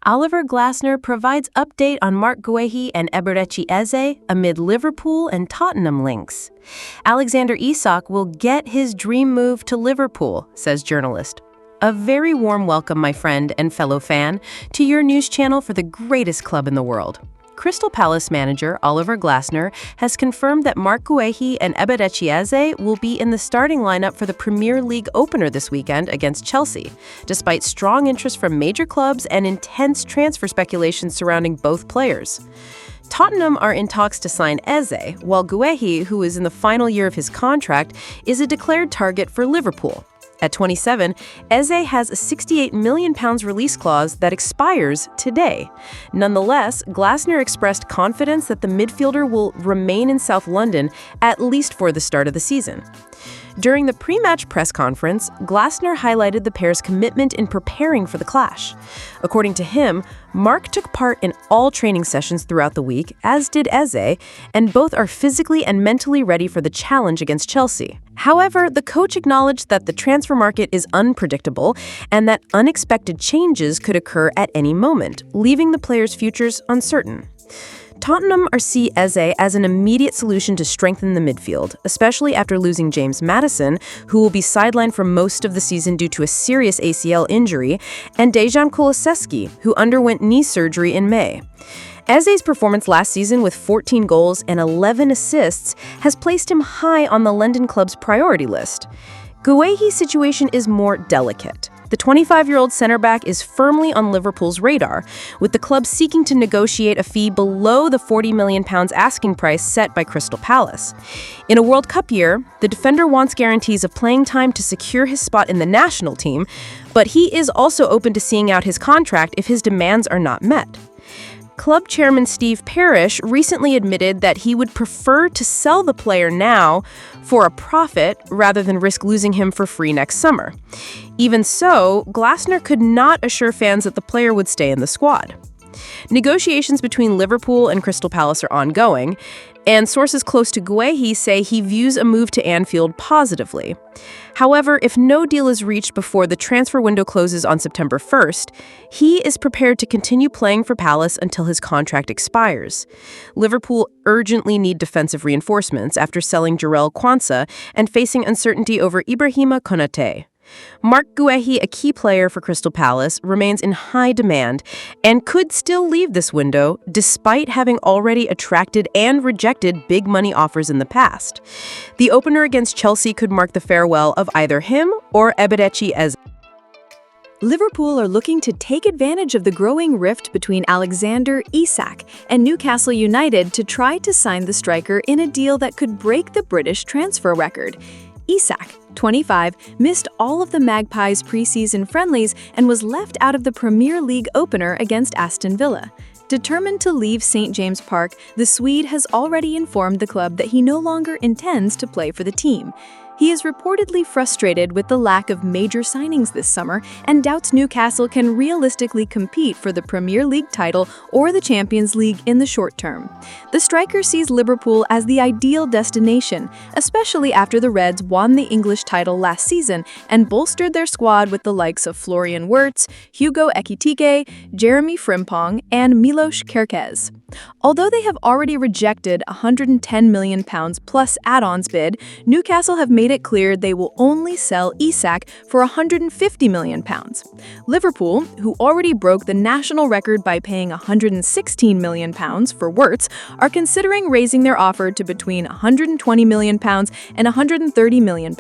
Oliver Glasner provides update on Marc Guehi and Eberechi Eze amid Liverpool and Tottenham links. Alexander Isak will get his dream move to Liverpool, says journalist. A very warm welcome, my friend and fellow fan, to your news channel for the greatest club in the world. Crystal Palace manager Oliver Glasner has confirmed that Marc Guehi and Eberechi Eze will be in the starting lineup for the Premier League opener this weekend against Chelsea, despite strong interest from major clubs and intense transfer speculation surrounding both players. Tottenham are in talks to sign Eze, while Guehi, who is in the final year of his contract, is a declared target for Liverpool. At 27, Eze has a £68 million release clause that expires today. Nonetheless, Glasner expressed confidence that the midfielder will remain in South London at least for the start of the season. During the pre-match press conference, Glasner highlighted the pair's commitment in preparing for the clash. According to him, Marc took part in all training sessions throughout the week, as did Eze, and both are physically and mentally ready for the challenge against Chelsea. However, the coach acknowledged that the transfer market is unpredictable and that unexpected changes could occur at any moment, leaving the players' futures uncertain. Tottenham see Eze as an immediate solution to strengthen the midfield, especially after losing James Maddison, who will be sidelined for most of the season due to a serious ACL injury, and Dejan Kulusevski, who underwent knee surgery in May. Eze's performance last season with 14 goals and 11 assists has placed him high on the London club's priority list. Guehi's situation is more delicate. The 25-year-old center-back is firmly on Liverpool's radar, with the club seeking to negotiate a fee below the £40 million asking price set by Crystal Palace. In a World Cup year, the defender wants guarantees of playing time to secure his spot in the national team, but he is also open to seeing out his contract if his demands are not met. Club chairman Steve Parish recently admitted that he would prefer to sell the player now for a profit rather than risk losing him for free next summer. Even so, Glasner could not assure fans that the player would stay in the squad. Negotiations between Liverpool and Crystal Palace are ongoing, and sources close to Guehi say he views a move to Anfield positively. However, if no deal is reached before the transfer window closes on September 1st, he is prepared to continue playing for Palace until his contract expires. Liverpool urgently need defensive reinforcements after selling Jarell Quansah and facing uncertainty over Ibrahima Konate. Marc Guehi, a key player for Crystal Palace, remains in high demand and could still leave this window despite having already attracted and rejected big money offers in the past. The opener against Chelsea could mark the farewell of either him or Eberechi Eze. Liverpool are looking to take advantage of the growing rift between Alexander Isak and Newcastle United to try to sign the striker in a deal that could break the British transfer record. Isak, 25, missed all of the Magpies' preseason friendlies and was left out of the Premier League opener against Aston Villa. Determined to leave St. James Park, the Swede has already informed the club that he no longer intends to play for the team. He is reportedly frustrated with the lack of major signings this summer and doubts Newcastle can realistically compete for the Premier League title or the Champions League in the short term. The striker sees Liverpool as the ideal destination, especially after the Reds won the English title last season and bolstered their squad with the likes of Florian Wirtz, Hugo Ekitike, Jeremy Frimpong, and Milos Kerkez. Although they have already rejected a £110 million plus add-ons bid, Newcastle have made it clear they will only sell Isak for £150 million. Liverpool, who already broke the national record by paying £116 million for Wirtz, are considering raising their offer to between £120 million and £130 million,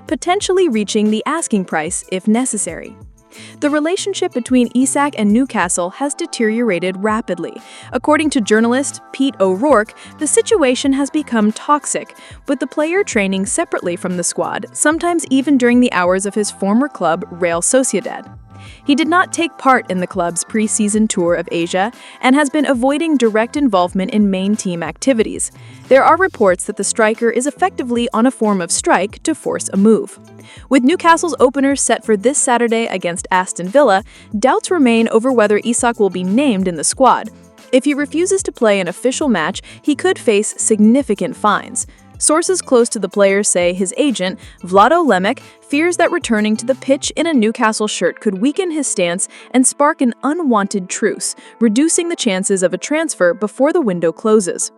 potentially reaching the asking price if necessary. The relationship between Isak and Newcastle has deteriorated rapidly. According to journalist Pete O'Rourke, the situation has become toxic, with the player training separately from the squad, sometimes even during the hours of his former club, Real Sociedad. He did not take part in the club's pre-season tour of Asia and has been avoiding direct involvement in main team activities. There are reports that the striker is effectively on a form of strike to force a move. With Newcastle's opener set for this Saturday against Aston Villa, doubts remain over whether Isak will be named in the squad. If he refuses to play an official match, he could face significant fines. Sources close to the player say his agent, Vlado Lemek, fears that returning to the pitch in a Newcastle shirt could weaken his stance and spark an unwanted truce, reducing the chances of a transfer before the window closes.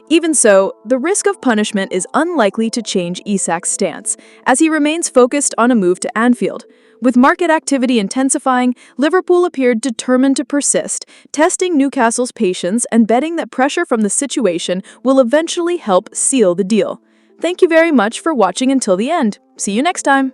Even so, the risk of punishment is unlikely to change Isak's stance, as he remains focused on a move to Anfield. With market activity intensifying, Liverpool appeared determined to persist, testing Newcastle's patience and betting that pressure from the situation will eventually help seal the deal. Thank you very much for watching until the end. See you next time.